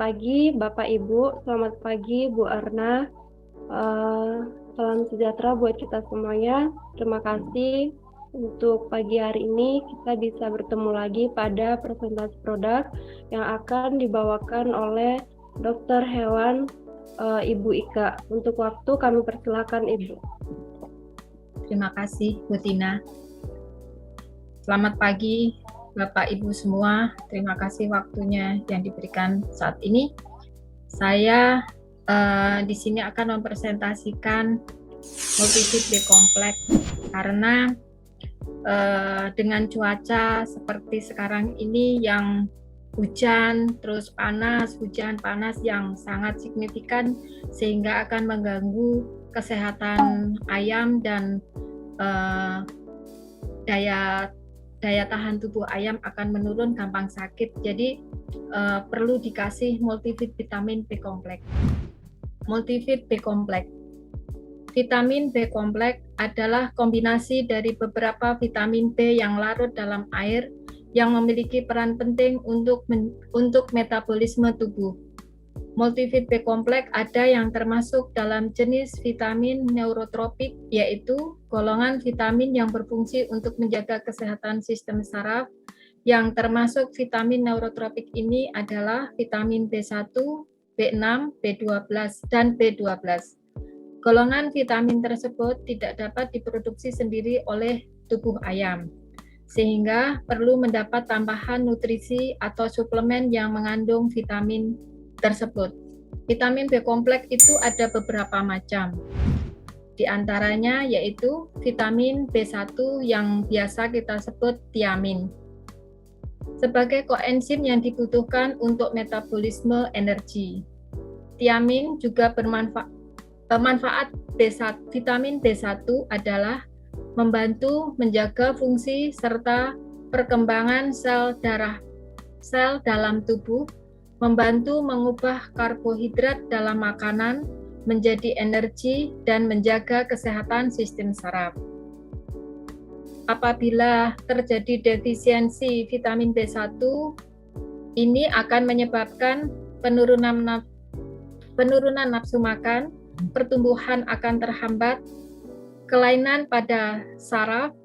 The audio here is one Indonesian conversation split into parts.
pagi Bapak Ibu, selamat pagi Bu Erna. Salam sejahtera buat kita semuanya. Terima kasih untuk pagi hari ini kita bisa bertemu lagi pada presentasi produk yang akan dibawakan oleh Dokter Hewan Ibu Ika. Untuk waktu kami persilakan Ibu. Terima kasih Bu Tina. Selamat pagi Bapak Ibu semua. Terima kasih waktunya yang diberikan saat ini. Saya di sini akan mempresentasikan multifit B kompleks karena dengan cuaca seperti sekarang ini yang hujan terus panas, hujan panas yang sangat signifikan sehingga akan mengganggu kesehatan ayam dan daya tahan tubuh ayam akan menurun, gampang sakit. Jadi perlu dikasih multivit vitamin B kompleks. Multivit B kompleks. Vitamin B kompleks adalah kombinasi dari beberapa vitamin B yang larut dalam air yang memiliki peran penting untuk metabolisme tubuh. Multivit B kompleks ada yang termasuk dalam jenis vitamin neurotropik, yaitu golongan vitamin yang berfungsi untuk menjaga kesehatan sistem saraf. Yang termasuk vitamin neurotropik ini adalah vitamin B1, B6, B12, dan B12. Golongan vitamin tersebut tidak dapat diproduksi sendiri oleh tubuh ayam, sehingga perlu mendapat tambahan nutrisi atau suplemen yang mengandung vitamin tersebut. Vitamin B kompleks itu ada beberapa macam. Di antaranya yaitu vitamin B1 yang biasa kita sebut tiamin. Sebagai koenzim yang dibutuhkan untuk metabolisme energi. Tiamin juga manfaat vitamin B1 adalah membantu menjaga fungsi serta perkembangan sel dalam tubuh, membantu mengubah karbohidrat dalam makanan menjadi energi dan menjaga kesehatan sistem saraf. Apabila terjadi defisiensi vitamin B1, ini akan menyebabkan penurunan nafsu makan, pertumbuhan akan terhambat, kelainan pada saraf,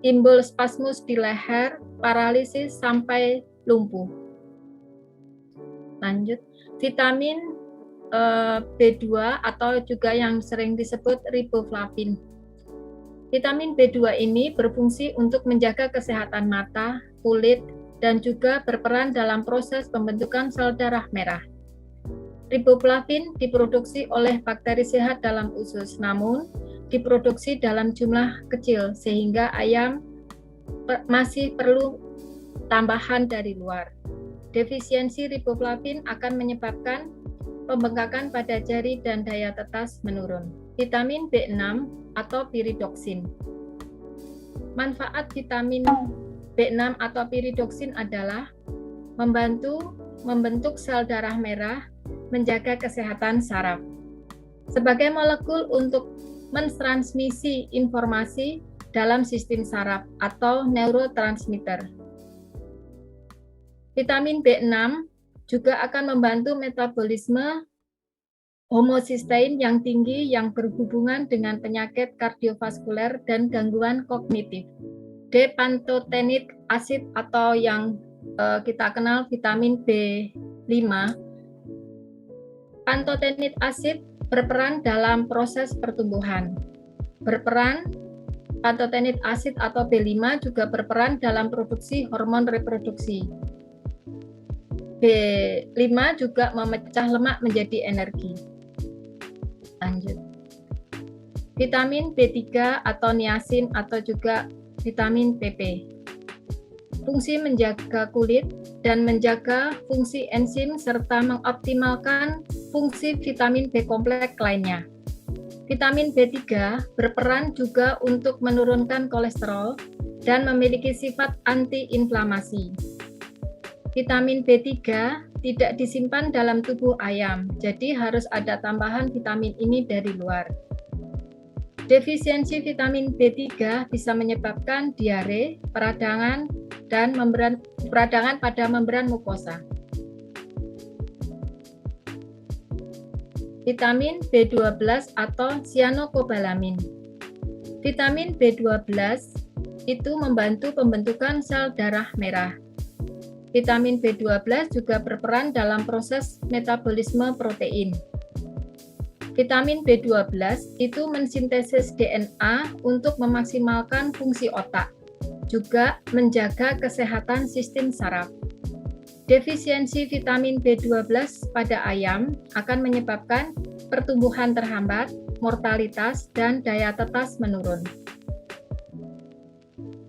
timbul spasmus di leher, paralisis sampai lumpuh. Lanjut, vitamin B2 atau juga yang sering disebut riboflavin. Vitamin B2 ini berfungsi untuk menjaga kesehatan mata, kulit, dan juga berperan dalam proses pembentukan sel darah merah. Riboflavin diproduksi oleh bakteri sehat dalam usus, namun diproduksi dalam jumlah kecil sehingga ayam masih perlu tambahan dari luar. Defisiensi riboflavin akan menyebabkan pembengkakan pada jari dan daya tetas menurun. Vitamin B6 atau piridoksin. Manfaat vitamin B6 atau piridoksin adalah membantu membentuk sel darah merah, menjaga kesehatan saraf. Sebagai molekul untuk mentransmisi informasi dalam sistem saraf atau neurotransmitter. Vitamin B6 juga akan membantu metabolisme homocysteine yang tinggi yang berhubungan dengan penyakit kardiovaskuler dan gangguan kognitif. D-pantotenic acid atau yang kita kenal vitamin B5. Pantotenic acid berperan dalam proses pertumbuhan. Pantotenic acid atau B5 juga berperan dalam produksi hormon reproduksi. B5 juga memecah lemak menjadi energi. Lanjut. Vitamin B3 atau niacin atau juga vitamin PP. Fungsi menjaga kulit dan menjaga fungsi enzim serta mengoptimalkan fungsi vitamin B kompleks lainnya. Vitamin B3 berperan juga untuk menurunkan kolesterol dan memiliki sifat anti-inflamasi. Vitamin B3 tidak disimpan dalam tubuh ayam, jadi harus ada tambahan vitamin ini dari luar. Defisiensi vitamin B3 bisa menyebabkan diare, peradangan, dan peradangan pada membran mukosa. vitamin B12 atau cyanocobalamin. Vitamin B12 itu membantu pembentukan sel darah merah. Vitamin B12 juga berperan dalam proses metabolisme protein. Vitamin B12 itu mensintesis DNA untuk memaksimalkan fungsi otak, juga menjaga kesehatan sistem saraf. Defisiensi vitamin B12 pada ayam akan menyebabkan pertumbuhan terhambat, mortalitas, dan daya tetas menurun.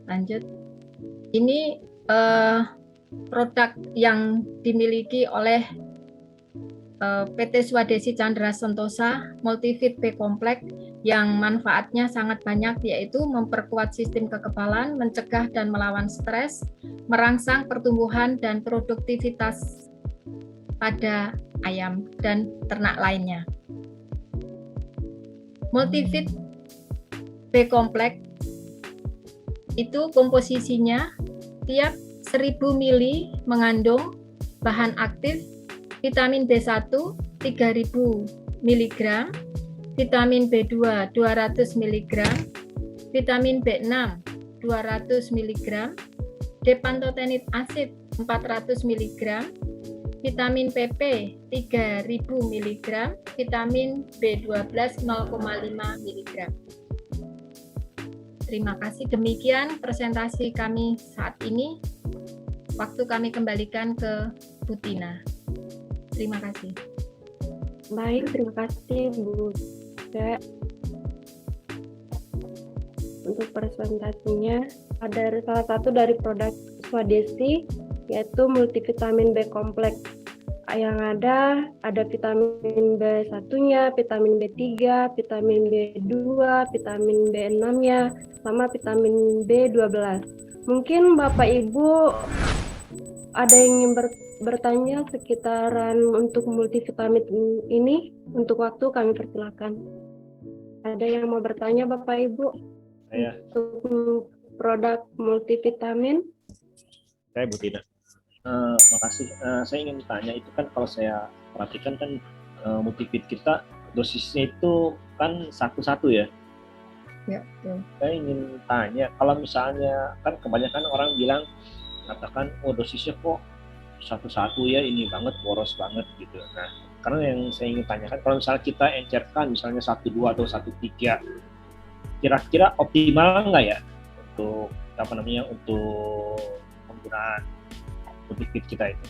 Lanjut. Ini produk yang dimiliki oleh PT Swadesi Chandra Sentosa, Multivit B Complex, yang manfaatnya sangat banyak, yaitu memperkuat sistem kekebalan, mencegah dan melawan stres, merangsang pertumbuhan dan produktivitas pada ayam dan ternak lainnya. Multivit B Complex itu komposisinya tiap 1000 mili mengandung bahan aktif vitamin B1 3000 mg, vitamin B2 200 mg, vitamin B6 200 mg, depantotenit acid 400 mg, vitamin PP 3000 mg, vitamin B12 0,5 mg. Terima kasih. Demikian presentasi kami saat ini. Waktu kami kembalikan ke Bu Tina. Terima kasih. Baik, terima kasih Bu Dek untuk presentasinya. Ada salah satu dari produk Swadesi, yaitu multivitamin B Complex. Yang ada vitamin B1-nya, vitamin B3, vitamin B2, vitamin B6-nya, sama vitamin B12. Mungkin Bapak Ibu ada yang ingin bertanya sekitaran untuk multivitamin ini. Untuk waktu kami persilakan. Ada yang mau bertanya Bapak Ibu? Saya. Untuk produk multivitamin? Saya Bu Tina. Makasih. Saya ingin tanya, itu kan kalau saya perhatikan kan multivit kita dosisnya itu kan satu-satu ya. Ya, betul. Saya ingin tanya, kalau misalnya kan kebanyakan orang bilang katakan, oh dosisnya kok satu-satu ya, ini banget, boros banget gitu. Nah, karena yang saya ingin tanyakan, kalau misalnya kita encerkan misalnya 1,2 atau 1,3, kira-kira optimal nggak ya untuk untuk penggunaan multivit kita itu?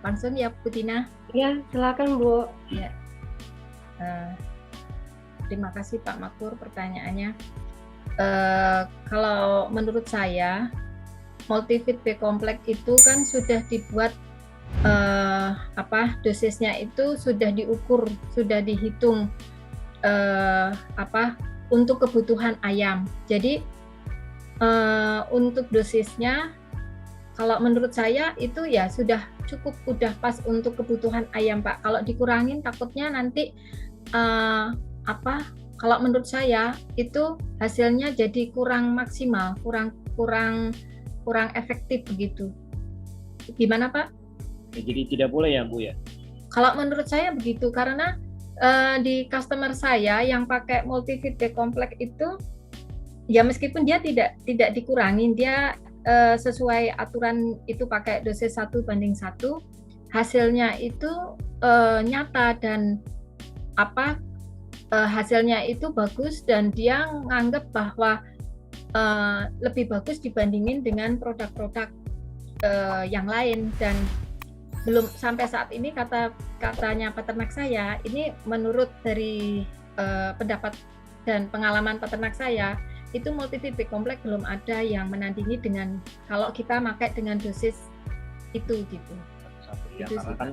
Langsung ya Bu Tina. Ya, silakan Bu. Ya. Terima kasih Pak Makmur pertanyaannya. Kalau menurut saya Multivit B Complex itu kan sudah dibuat dosisnya itu sudah diukur, sudah dihitung untuk kebutuhan ayam. Jadi untuk dosisnya kalau menurut saya itu ya sudah cukup, udah pas untuk kebutuhan ayam Pak. Kalau dikurangin takutnya nanti kalau menurut saya itu hasilnya jadi kurang maksimal, kurang efektif begitu. Gimana Pak? Ya, jadi tidak boleh ya Bu ya? Kalau menurut saya begitu, karena di customer saya yang pakai Multivit B Complex itu ya meskipun dia tidak dikurangin, dia sesuai aturan itu pakai dosis 1:1, hasilnya itu nyata dan hasilnya itu bagus, dan dia nganggap bahwa lebih bagus dibandingin dengan produk-produk yang lain. Dan belum sampai saat ini katanya peternak saya, ini menurut dari pendapat dan pengalaman peternak saya, itu Multivit B Complex belum ada yang menandingi dengan kalau kita pakai dengan dosis itu gitu. Ya, karena kan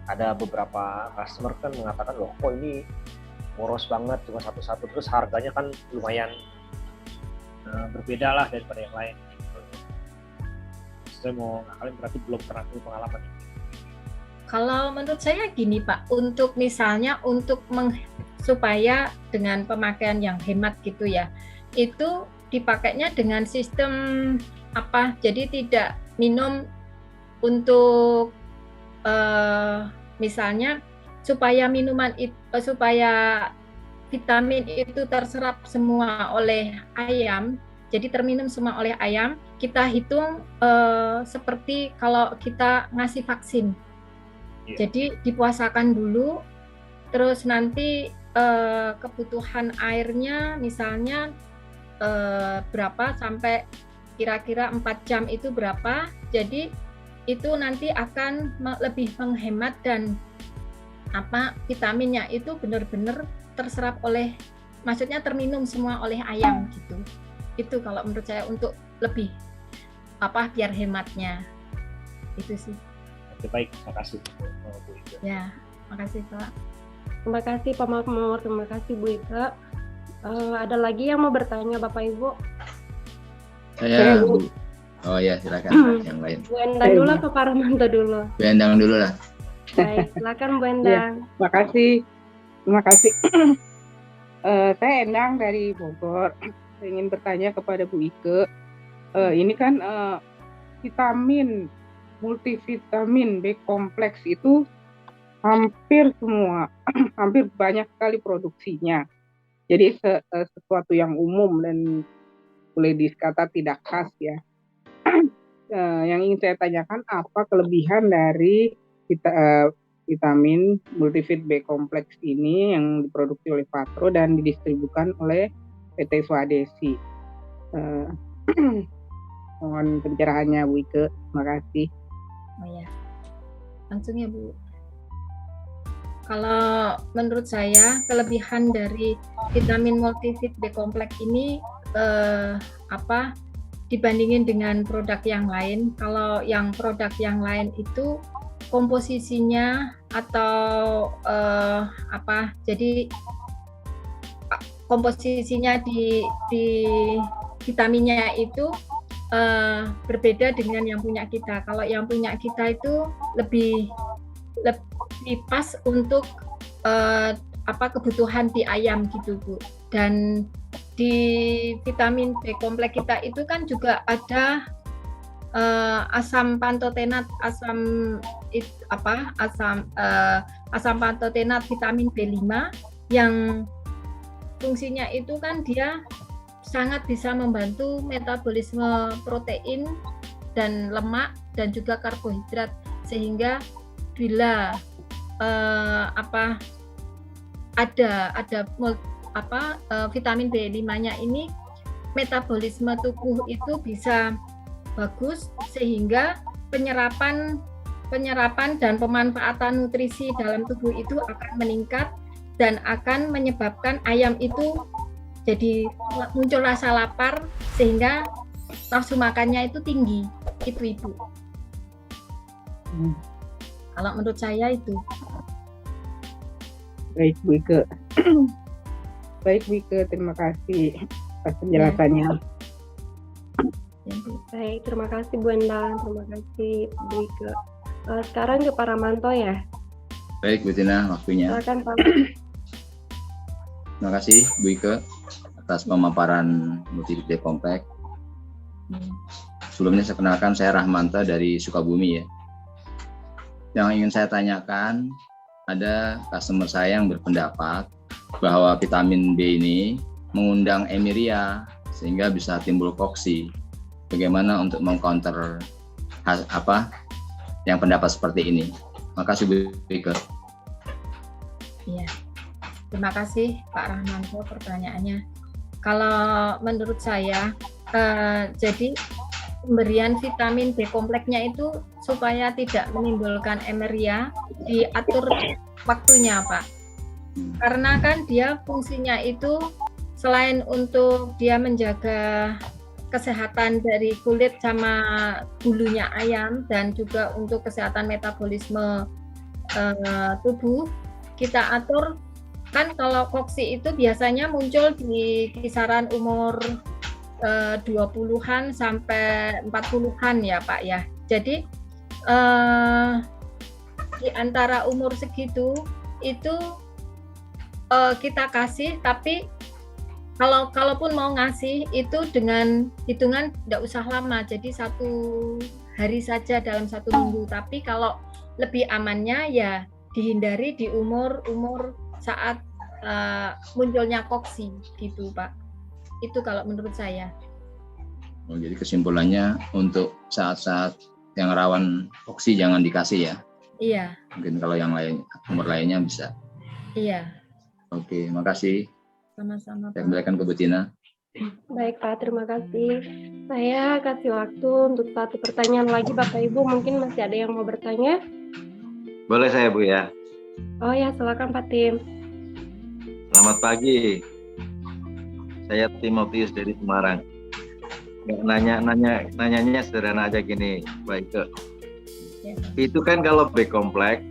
ada beberapa customer kan mengatakan, loh kok ini boros banget cuma satu-satu, terus harganya kan lumayan berbeda lah daripada yang lain. Saya mau ngakalin, berarti belum pernah punya pengalaman. Kalau menurut saya gini Pak, untuk misalnya supaya dengan pemakaian yang hemat gitu ya, itu dipakainya dengan sistem jadi tidak minum untuk misalnya supaya supaya vitamin itu terserap semua oleh ayam, jadi terminum semua oleh ayam, kita hitung seperti kalau kita ngasih vaksin. Jadi dipuasakan dulu, terus nanti kebutuhan airnya misalnya berapa sampai kira-kira 4 jam itu berapa, jadi itu nanti akan lebih menghemat dan vitaminnya itu benar-benar terserap oleh, maksudnya terminum semua oleh ayam gitu. Itu kalau menurut saya untuk lebih biar hematnya itu sih. Oke, baik, terima kasih Bu Ike. Ya, makasih Pak. Terima kasih Pak Makmur, terima kasih Bu Ike. Ada lagi yang mau bertanya Bapak Ibu? Saya Bu. Oh ya, silakan yang lain. Bu Endang dulu atau Pak Rahmanto dulu? Bu Endang dulu lah. Baik, silakan Bu Endang. Ya, terima kasih. Saya Endang dari Bogor. Saya ingin bertanya kepada Bu Ike. Ini kan vitamin multivitamin B kompleks itu hampir semua, hampir banyak sekali produksinya. Jadi sesuatu yang umum dan boleh dikata tidak khas ya. Yang ingin saya tanyakan, apa kelebihan dari vitamin multivit B kompleks ini yang diproduksi oleh Patro dan didistribusikan oleh PT Swadesi? Mohon pencerahannya Bu Ike, terima kasih. Oh ya, langsung ya Bu. Kalau menurut saya kelebihan dari vitamin multivit B kompleks ini dibandingin dengan produk yang lain. Kalau yang produk yang lain itu komposisinya atau jadi komposisinya di vitaminnya itu berbeda dengan yang punya kita. Kalau yang punya kita itu lebih pas untuk kebutuhan di ayam gitu Bu. Dan di vitamin B kompleks kita itu kan juga ada asam pantotenat, asam pantotenat vitamin B5 yang fungsinya itu kan dia sangat bisa membantu metabolisme protein dan lemak dan juga karbohidrat, sehingga bila vitamin B5-nya ini metabolisme tubuh itu bisa bagus, sehingga penyerapan dan pemanfaatan nutrisi dalam tubuh itu akan meningkat dan akan menyebabkan ayam itu jadi muncul rasa lapar sehingga nafsu makannya itu tinggi. Itu Ibu. Kalau menurut saya itu. Baik Bu Ike. Baik Bu Ike, terima kasih atas penjelasannya. Baik, terima kasih Bu Endang, terima kasih Bu Ike. Sekarang ke Pak Rahmanto ya. Baik Bu Tina, waktunya. Silakan Pak. Terima kasih Bu Ike atas pemaparan multivit B kompleks. Sebelumnya saya kenalkan, saya Rahmanto dari Sukabumi ya. Yang ingin saya tanyakan, ada customer saya yang berpendapat bahwa vitamin B ini mengundang emiria sehingga bisa timbul koksi. Bagaimana untuk mengcounter yang pendapat seperti ini? Makasih Bu Ike. Iya. Terima kasih Pak Rahmanto pertanyaannya. Kalau menurut saya, jadi pemberian vitamin B kompleksnya itu supaya tidak menimbulkan emeria, diatur waktunya Pak. Karena kan dia fungsinya itu selain untuk dia menjaga kesehatan dari kulit sama bulunya ayam dan juga untuk kesehatan metabolisme tubuh, kita atur. Kan kalau koksi itu biasanya muncul di kisaran umur 20-an sampai 40-an ya Pak ya. Jadi di antara umur segitu itu kita kasih, tapi kalaupun mau ngasih itu dengan hitungan tidak usah lama, jadi 1 hari saja dalam 1 minggu. Tapi kalau lebih amannya ya dihindari di umur saat munculnya koksi gitu Pak. Itu kalau menurut saya. Oh, jadi kesimpulannya untuk saat-saat yang rawan koksi jangan dikasih ya. Iya. Mungkin kalau yang lain, umur lainnya bisa. Iya. Oke, makasih. Sama-sama Saya Pak. kembalikan ke Betina. Baik Pak, terima kasih. Saya kasih waktu untuk satu pertanyaan lagi Bapak Ibu, mungkin masih ada yang mau bertanya? Boleh saya Bu ya? Oh ya, silakan Pak Tim. Selamat pagi. Saya Timotius dari Semarang. Nanyanya sederhana aja gini, Baik ke. Ya. Itu kan kalau B kompleks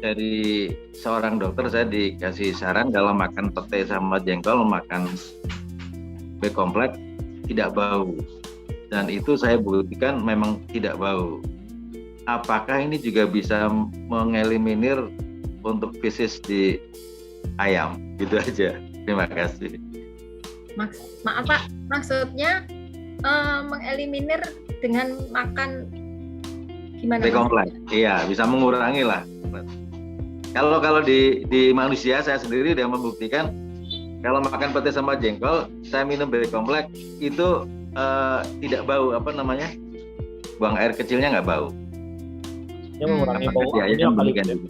dari seorang dokter saya dikasih saran kalau makan pete sama jengkol makan B kompleks tidak bau, dan itu saya buktikan memang tidak bau. Apakah ini juga bisa mengeliminir untuk fesis di ayam? Gitu aja. Terima kasih. Maaf Pak, maksudnya mengeliminir dengan makan gimana? B kompleks, iya bisa mengurangi lah. Kalau di manusia saya sendiri udah membuktikan kalau makan pete sama jengkol, saya minum B kompleks itu tidak bau, buang air kecilnya nggak bau. Dia mengurangi bau amoniak kali gitu.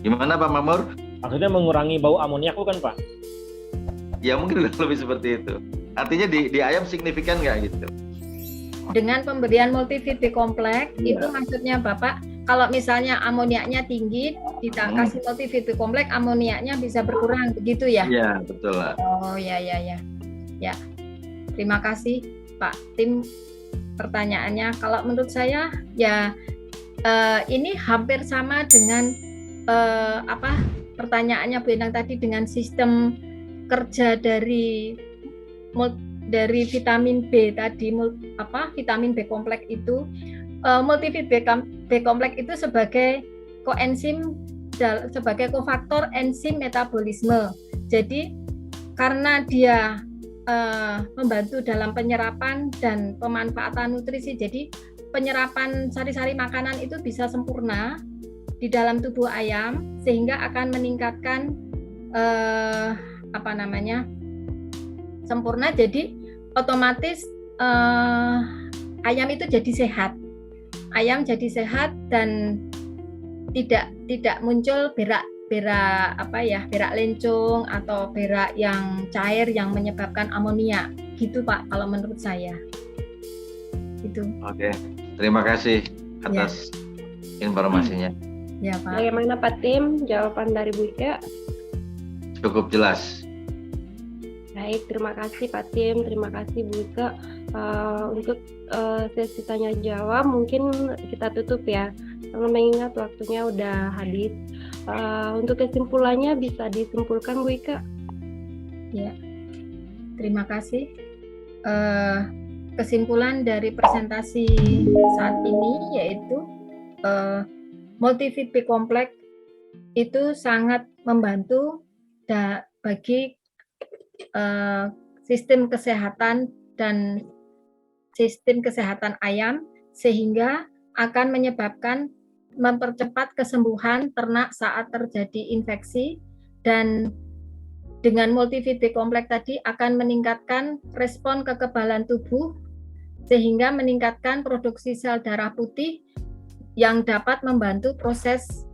Gimana Pak Mamur? Maksudnya mengurangi bau amoniak bukan Pak? Ya mungkin lebih seperti itu. Artinya di ayam signifikan nggak gitu? Dengan pemberian multivit B kompleks itu maksudnya Bapak, kalau misalnya amoniaknya tinggi, kita kasih multivit B kompleks, amoniaknya bisa berkurang, begitu ya? Iya, betul lah. Oh ya. Ya, terima kasih Pak Tim pertanyaannya. Kalau menurut saya ya ini hampir sama dengan pertanyaannya Bu Endang tadi dengan sistem kerja dari vitamin B tadi, vitamin B kompleks itu. Multivit B kompleks itu sebagai koenzim, sebagai kofaktor enzim metabolisme. Jadi karena dia membantu dalam penyerapan dan pemanfaatan nutrisi, jadi penyerapan sari-sari makanan itu bisa sempurna di dalam tubuh ayam sehingga akan meningkatkan sempurna. Jadi otomatis ayam itu jadi sehat. Ayam jadi sehat dan tidak muncul berak lencung atau berak yang cair yang menyebabkan amonia. Gitu Pak kalau menurut saya. Gitu. Oke. Terima kasih atas informasinya. Ya Pak. Bagaimana Pak Tim, jawaban dari Bu Ika? Cukup jelas. Baik, terima kasih Pak Tim, terima kasih Bu Ika. Untuk sesi tanya jawab mungkin kita tutup ya, karena mengingat waktunya udah habis. Untuk kesimpulannya bisa disimpulkan Bu Ika? Ya, terima kasih. Kesimpulan dari presentasi saat ini yaitu multivit B kompleks itu sangat membantu bagi sistem kesehatan dan sistem kesehatan ayam, sehingga akan mempercepat kesembuhan ternak saat terjadi infeksi, dan dengan multivit B kompleks tadi akan meningkatkan respon kekebalan tubuh sehingga meningkatkan produksi sel darah putih yang dapat membantu proses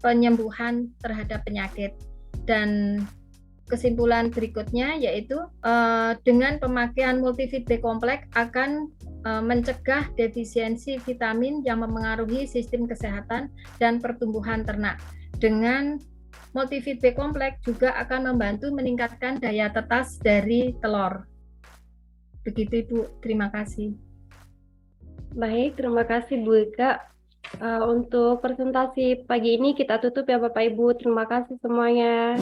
penyembuhan terhadap penyakit. Dan kesimpulan berikutnya yaitu dengan pemakaian multivit B kompleks akan mencegah defisiensi vitamin yang memengaruhi sistem kesehatan dan pertumbuhan ternak. Dengan multivit B kompleks juga akan membantu meningkatkan daya tetas dari telur. Begitu Ibu, terima kasih. Baik, terima kasih Bu Ika. Untuk presentasi pagi ini kita tutup ya Bapak Ibu. Terima kasih semuanya.